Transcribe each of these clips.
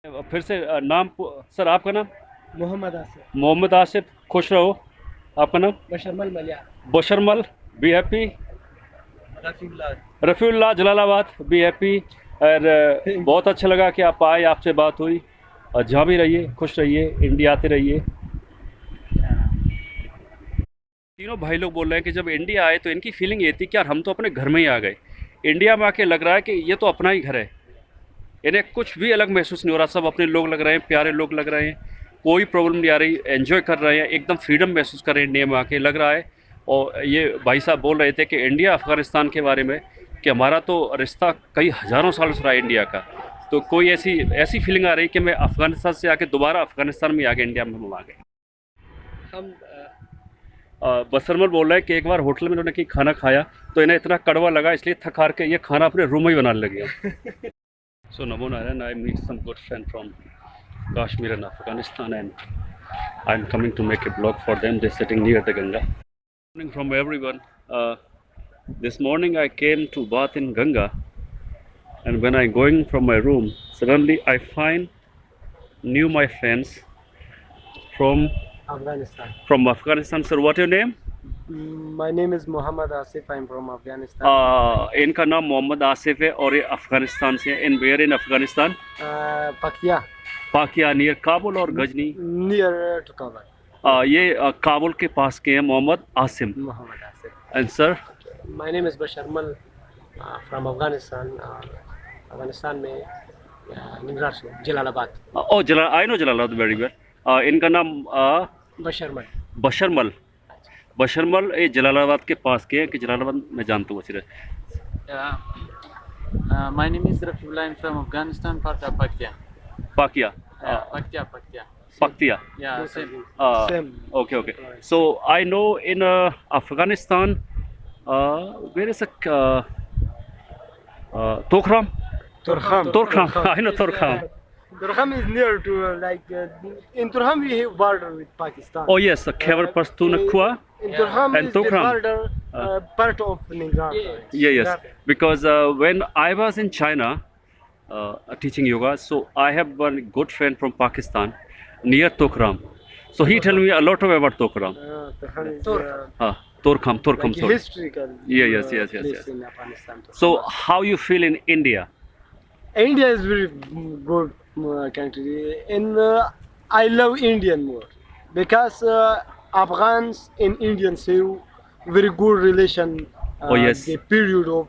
फिर से सर आपका नाम? मोहम्मद आसिफ। मोहम्मद आसिफ, खुश रहो। आपका नाम? Basharmal Maliya. Basharmal, be happy. Rafiullah. Rafiullah, Jalalabad, be happy. और बहुत अच्छा लगा कि आप आए, आपसे बात हुई। और जहाँ भी रहिए खुश रहिए, इंडिया आते रहिए। तीनों भाई लोग बोल रहे हैं कि जब इंडिया आए तो इनकी फीलिंग ये थी कि यार हम तो अपने घर में ही आ गए। इंडिया में आके लग रहा है कि ये तो अपना ही घर है। इन्हें कुछ भी अलग महसूस नहीं हो रहा, सब अपने लोग लग रहे हैं, प्यारे लोग लग रहे हैं। कोई प्रॉब्लम नहीं आ रही, एंजॉय कर रहे हैं, एकदम फ्रीडम महसूस कर रहे हैं इंडिया में आके, लग रहा है। और ये भाई साहब बोल रहे थे कि इंडिया अफ़गानिस्तान के बारे में, कि हमारा तो रिश्ता कई हज़ारों साल से रहा है इंडिया का। तो कोई ऐसी ऐसी फीलिंग आ रही कि मैं अफ़गानिस्तान से आके दोबारा अफ़गानिस्तान में आ गया, इंडिया में हम आ गए। हम बसरमल बोल रहा है कि एक बार होटल में उन्होंने कि खाना खाया तो इन्हें इतना कड़वा लगा, इसलिए थक हार के ये खाना अपने रूम में ही बनाने लगे। So Namo Narayan, I meet some good friend from Kashmir and Afghanistan, and I'm coming to make a blog for them. They're sitting near the Ganga. Morning from everyone. This morning I came to bath in Ganga, and when I going from my room, suddenly I find new my friends from Afghanistan. Afghanistan. Sir, what your name? My name is Mohammad Asif. I am from Afghanistan. इनका नाम मोहम्मद आसिफ है और ये अफगानिस्तान से है। In where in Afghanistan? Pakiya. पाकिया, near Kabul और Ghazni. Near to Kabul. ये काबुल के पास के हैं Mohammad Asim. Mohammad Asif. And sir? My name is Basharmal from Afghanistan. Afghanistan में निगरार जलालाबाद। ओ जला I know Jalalabad very well. इनका नाम बशरमल। बशरमल। बशरमल ये जलालाबाद के पास के हैं, कि जलालाबाद मैं जानता हूँ सिर्फ। My name is Rafiullah. I'm from Afghanistan, part of Paktia. पाकिया, Paktia, Paktia. Paktia. Yeah, same. Same. Okay, okay. So I know in Afghanistan, where is Tokhram? Turkham। Torkham. I know Torkham. Turkham is near to in Turkham we have border with Pakistan. Oh yes, Khyber Pakhtunkhwa. In Turkham And is the Turkham. border part of Ningrat. Yeah, yes. Because when I was in China teaching yoga, so I have one good friend from Pakistan near Tokhram. So he tell me a lot about Tokhram. Turkham is Torkham, like sorry. historical. Yeah, yes, yes, yes, place yes. in Afghanistan. So how you feel in India? India is very good country. I love Indian more because Afghans and Indians have very good relation. Oh, yes. The period of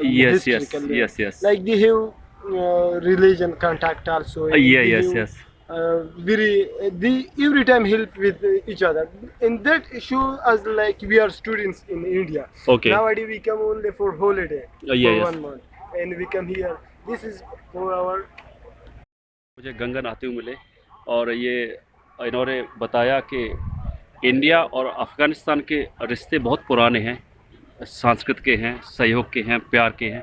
Yes, yes, historical, yes, yes. Like they have religion contact also. Yeah, They yes, have, yes. They every time help with each other. And that show us like we are students in India. Okay. Nowadays we come only for holiday Yeah, for yes. 1 month, and we come here. This is for our. मुझे गंगा नहाते हुए मिले और ये इन्होंने बताया कि India और अफ़गानिस्तान के रिश्ते बहुत पुराने हैं, सांस्कृतिक के हैं, सहयोग के हैं, प्यार के हैं।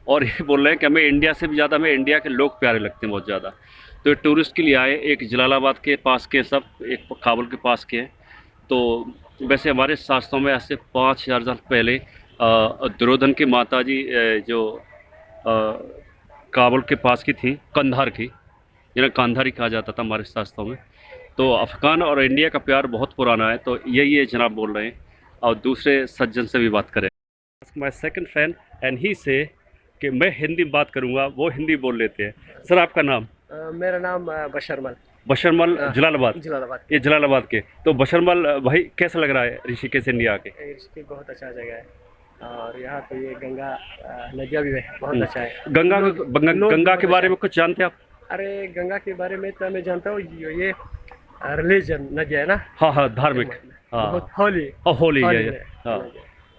और ये बोल रहे हैं कि हमें इंडिया से भी ज़्यादा, हमें इंडिया के लोग प्यारे लगते हैं बहुत ज़्यादा। तो ये टूरिस्ट के लिए आए, एक जलालाबाद के पास के सब, एक काबुल के पास के हैं। तो वैसे हमारे शास्त्रों में आज से 5000 साल पहले दुर्योधन की माता जी जो काबुल के पास की थी, कंधार की, जिन्हें कांधारी कहा जाता था हमारे शास्त्रों में। तो अफ़गान और इंडिया का प्यार बहुत पुराना है। तो यही ये जनाब बोल रहे हैं। और दूसरे सज्जन से भी बात करें। My second friend and he से कि मैं हिंदी में बात करूँगा, वो हिंदी बोल लेते हैं। सर आपका नाम? मेरा नाम बशरमल। बशरमल, जलालाबाद। जलालाबाद। ये जलालाबाद के। तो बशरमल भाई कैसा लग रहा है ऋषिकेश इंडिया आके? इसकी बहुत अच्छा जगह है, और यहाँ पे ये गंगा नदियाँ भी है, बहुत अच्छा है। गंगा के बारे में कुछ जानते हैं आप? अरे गंगा के बारे में इतना मैं जानता हूँ, ये रिलीजन नदियाँ है ना। हाँ हाँ, धार्मिक। हाँ, बहुत होली। होली है। हाँ,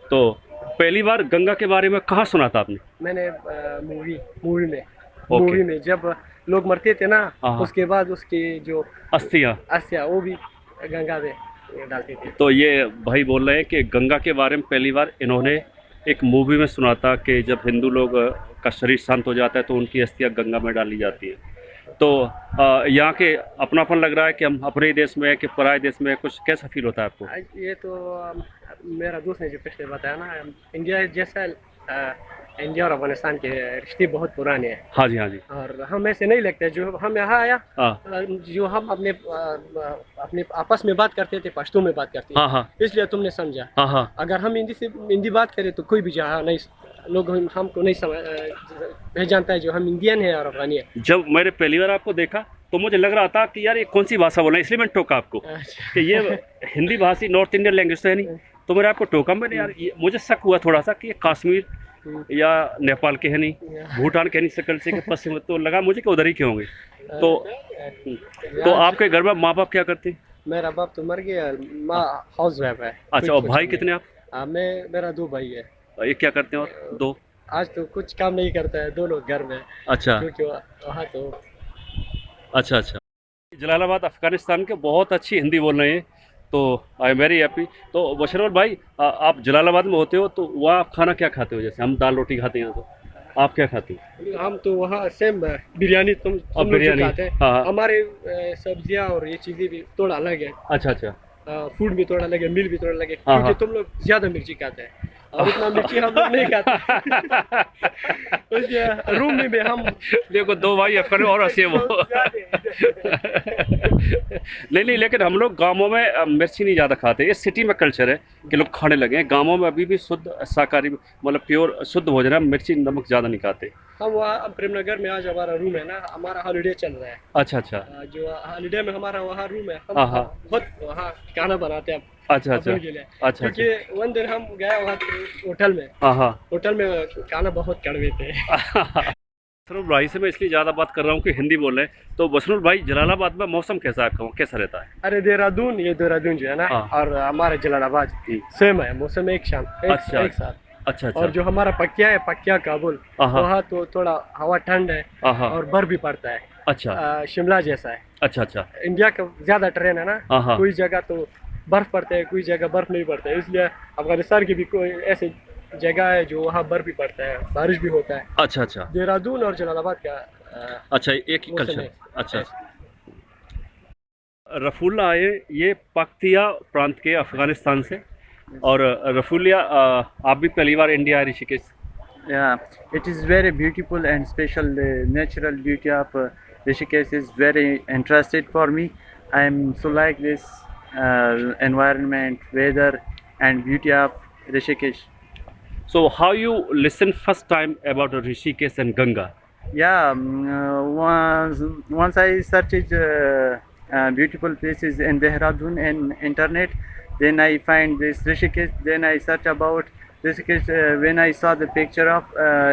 तो पहली बार गंगा के बारे में कहाँ सुना था आपने? मैंने मूवी में जब लोग मरते थे ना, उसके बाद उसकी जो अस्थियाँ वो भी गंगा में डालते थे। तो ये भाई बोल रहे हैं कि गंगा के बारे में पहली बार इन्होंने एक मूवी में सुना था कि जब हिंदू लोग का शरीर शांत हो जाता है तो उनकी अस्थियाँ गंगा में डाली जाती है। तो यहाँ के अपनापन लग रहा है कि हम अपने देश में है कि पराए देश में, कुछ कैसा फील होता है आपको? ये तो मेरा दोस्त ने जो पिछले बताया ना, इंडिया जैसा इंडिया और अफगानिस्तान के रिश्ते बहुत पुराने हैं हाँ जी, हाँ जी। और हम ऐसे नहीं लगते जो हम यहाँ आया हाँ जो हम अपने आपस में बात करते थे पश्तो में बात करते हाँ हाँ थे इसलिए तुमने समझा। हाँ हाँ अगर हम हिंदी बात करें तो कोई भी जहाँ नहीं लोग हमको नहीं समझ पहचानता है जो हम इंडियन है और अफगानी है। जब मैंने पहली बार आपको देखा तो मुझे लग रहा था कि यार ये कौन सी भाषा बोल रहे हैं, इसलिए मैंने टोका आपको कि ये हिंदी भाषी नॉर्थ इंडियन लैंग्वेज तो है नहीं। तो मैंने आपको टोका, मैंने यार मुझे शक हुआ थोड़ा सा कि ये कश्मीर या नेपाल के है नहीं, भूटान के नहीं, शक्ल से कि पश्चिम, तो लगा मुझे कि उधर ही के होंगे। तो आपके घर में माँ बाप क्या करते हैं? मेरा बाप तो मर गया, माँ हाउस वाइफ है। अच्छा, और भाई कितने आप? मेरा 2 भाई है। ये क्या करते हैं? और 2? आज तो कुछ काम नहीं करता है, 2 लोग घर में। अच्छा क्योंकि वहाँ तो अच्छा अच्छा। जलालाबाद अफगानिस्तान के बहुत अच्छी हिंदी बोल रहे हैं, तो आई एम वेरी हैप्पी। तो बशरवल भाई, आप जलालाबाद में होते हो तो वहाँ आप खाना क्या खाते हो? जैसे हम दाल रोटी खाते हैं यहाँ, तो आप क्या खाते हो? हम तो वहाँ सेम बिरयानी तुम लोग बिरयानी जो खाते हैं। हाँ हाँ। हमारे सब्जियाँ और ये चीज़ें भी थोड़ा अलग है। अच्छा अच्छा। फूड भी थोड़ा अलग है, मील भी थोड़ा अलग है, हाँ, क्योंकि तुम लोग ज़्यादा मिर्ची खाते हैं और इतना मिर्ची हम लोग नहीं खाते। उसके रूम में भी हम देखो 2 भाई अफगान और हंसे वो। नहीं, लेकिन हम लोग गांवों में मिर्ची नहीं ज़्यादा खाते। ये सिटी में कल्चर है कि लोग खाने लगे हैं। गांवों में अभी भी शुद्ध शाकाहारी, मतलब प्योर शुद्ध भोजन है, मिर्ची नमक ज़्यादा नहीं खाते। हम वहाँ प्रेमनगर में आज हमारा रूम है ना, हमारा हॉलिडे चल रहा है। अच्छा अच्छा। जो हॉलिडे में हमारा वहाँ रूम है, हम हाँ, हाँ। बहुत वहाँ खाना बनाते हैं अच्छा अच्छा अपने के लिए। अच्छा क्योंकि वन दिन हम गए वहाँ होटल में, हाँ हाँ। होटल में खाना बहुत कड़वे थे। बसरुल भाई से मैं इसलिए ज़्यादा बात कर रहा हूँ कि हिंदी बोल रहे हैं। तो बसरुल भाई, जलालाबाद में मौसम कैसा है आपका, कैसा रहता है? अरे देहरादून, ये देहरादून जो है ना, हाँ। और हमारे जलालाबाद सेम है, मौसम एक साथ। अच्छा अच्छा अच्छा। और जो हमारा पक्या है, पक्या काबुल, हाँ। वहाँ तो थोड़ा हवा ठंड है हाँ। और बर्फ भी पड़ता है। अच्छा शिमला जैसा है। अच्छा अच्छा। इंडिया का ज्यादा ट्रेन है ना, हाँ। कोई जगह तो बर्फ पड़ता है, कोई जगह बर्फ नहीं पड़ता है। इसलिए अफगानिस्तान की भी कोई ऐसी जगह है जो वहाँ बर्फ भी पड़ता है, बारिश भी होता है। अच्छा अच्छा। देहरादून और जलालाबाद का अच्छा, एक ही मौसम कल्चर। है। अच्छा। रफुल्ला आए ये पख्तिया प्रांत के अफगानिस्तान से। और रफुलिया, आप भी पहली बार इंडिया आए Rishikesh? Yeah, it is very beautiful and special. The natural beauty of Rishikesh is very interested for me. I am so like this environment, weather, and beauty of Rishikesh. So how you listen first time about Rishikesh and Ganga? Yeah, once I searched beautiful places in Dehradun and internet, then I find this Rishikesh. Then I search about Rishikesh. When I saw the picture of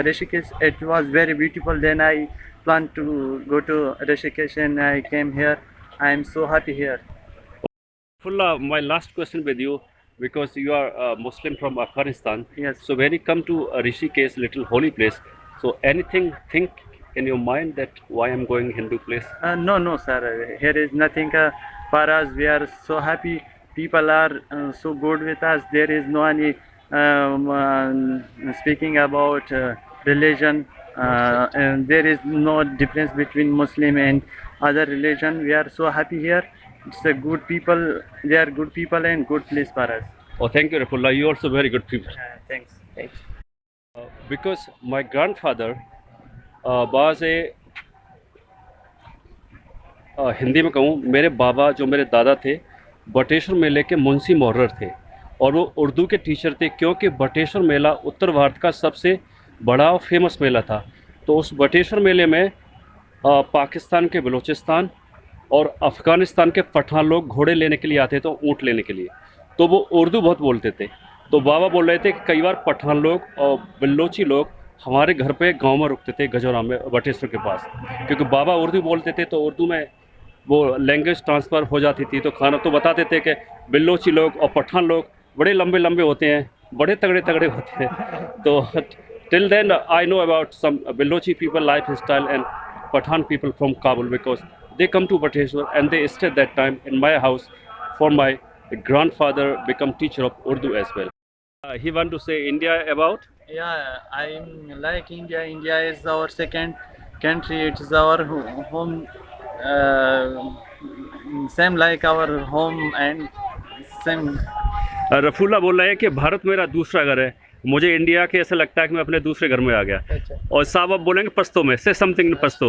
Rishikesh, it was very beautiful. Then I planned to go to Rishikesh and I came here. I am so happy here. Fulla, my last question with you, because you are a Muslim from Afghanistan. Yes. So when you come to Rishikesh, little holy place, so anything think in your mind that why I'm going Hindu place? No, sir. Here is nothing for us. We are so happy. People are so good with us. There is no any speaking about religion. And there is no difference between Muslim and other religion. We are so happy here. It's a good people. They are good people and good place for us. Oh, thank you, Rafullah. You also very good people. Thanks. Because my grandfather was a Hindi में कहूँ, मेरे बाबा जो मेरे दादा थे बटेश्वर मेले के मुंशी मुहर्रर थे और वो उर्दू के टीचर थे, क्योंकि बटेश्वर मेला उत्तर भारत का सबसे बड़ा और फेमस मेला था। तो उस बटेश्वर मेले में पाकिस्तान के बलूचिस्तान और अफ़गानिस्तान के पठान लोग घोड़े लेने के लिए आते थे, ऊँट लेने के लिए। तो वो उर्दू बहुत बोलते थे। तो बाबा बोल रहे थे कि कई बार पठान लोग और बलोची लोग हमारे घर पे गांव में रुकते थे, गजौरा में, बटेश्वर के पास, क्योंकि बाबा उर्दू बोलते थे तो उर्दू में वो लैंग्वेज ट्रांसफ़र हो जाती थी। तो खाना तो बताते थे कि बलोची लोग और पठान लोग बड़े लंबे लंबे होते हैं, बड़े तगड़े तगड़े होते हैं। तो till then I know about some Balochi people lifestyle and Pathan people from Kabul, because they come to Bateshwar and they stayed that time in my house for my grandfather become teacher of Urdu as well. He want to say India about? Yeah, I'm like India. India is our second country. It is our home. Same like our home and same. रफूल्ला बोल रहे हैं कि भारत मेरा दूसरा घर है। मुझे India के ऐसा लगता है कि मैं अपने दूसरे घर में आ गया। अच्छा। और साहब आप बोलेंगे पश्तो में, से समथिंग इन पश्तो।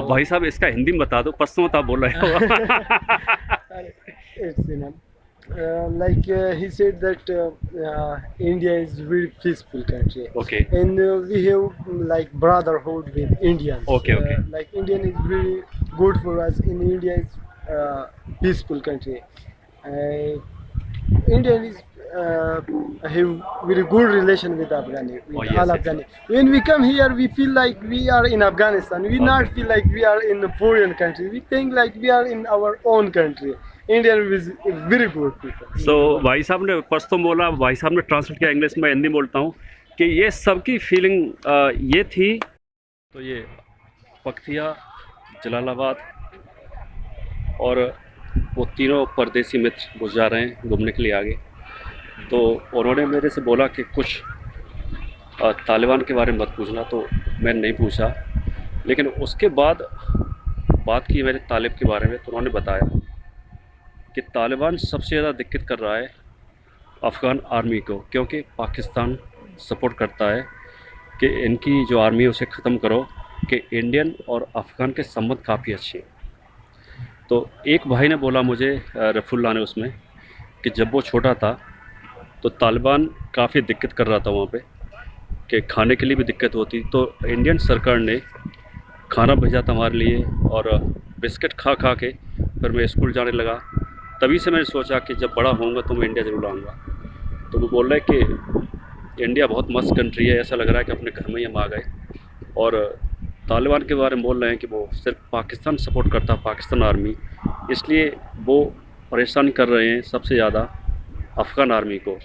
अब भाई साहब इसका हिंदी में बता दो, पश्तो में तो आप बोल रहे हो। It's enough. He said that India is very peaceful country. Okay. And we have like brotherhood with Indians. Okay, okay. Like Indian is very good for us. In India is peaceful country. Indian is have very good relation with Afghani. With Oh, yes, all yes. Afghani. When we come here, we feel like we are in Afghanistan. We not feel like we are in a foreign country. We think like we are in our own country. Indian is very good people. सो भाई साहब ने पश्तो बोला, भाई साहब ने translate किया English में, हिंदी बोलता हूँ कि ये सबकी फीलिंग ये थी। तो ये पख्तिया, जलालाबाद और वो तीनों परदेसी मित्र घुस जा रहे हैं घूमने के लिए आगे। तो उन्होंने मेरे से बोला कि कुछ तालिबान के बारे में मत पूछना, तो मैंने नहीं पूछा। लेकिन उसके बाद बात की मैंने तालिब के बारे में, तो उन्होंने बताया कि तालिबान सबसे ज़्यादा दिक्कत कर रहा है अफ़गान आर्मी को, क्योंकि पाकिस्तान सपोर्ट करता है कि इनकी जो आर्मी है उसे ख़त्म करो, कि इंडियन और अफ़गान के संबंध काफ़ी अच्छे हैं। तो एक भाई ने बोला मुझे, रफुल्ला ने, उसमें कि जब वो छोटा था तो तालिबान काफ़ी दिक्कत कर रहा था वहाँ पे, कि खाने के लिए भी दिक्कत होती, तो इंडियन सरकार ने खाना भेजा था हमारे लिए और बिस्किट खा खा के फिर मैं स्कूल जाने लगा। तभी से मैंने सोचा कि जब बड़ा होऊंगा तो मैं इंडिया ज़रूर आऊँगा। तो वो बोल रहे हैं कि इंडिया बहुत मस्त कंट्री है, ऐसा लग रहा है कि अपने घर में ही हम आ गए। और तालिबान के बारे में बोल रहे हैं कि वो सिर्फ पाकिस्तान सपोर्ट करता है, पाकिस्तान आर्मी, इसलिए वो परेशान कर रहे हैं सबसे ज़्यादा अफ़गान आर्मी को।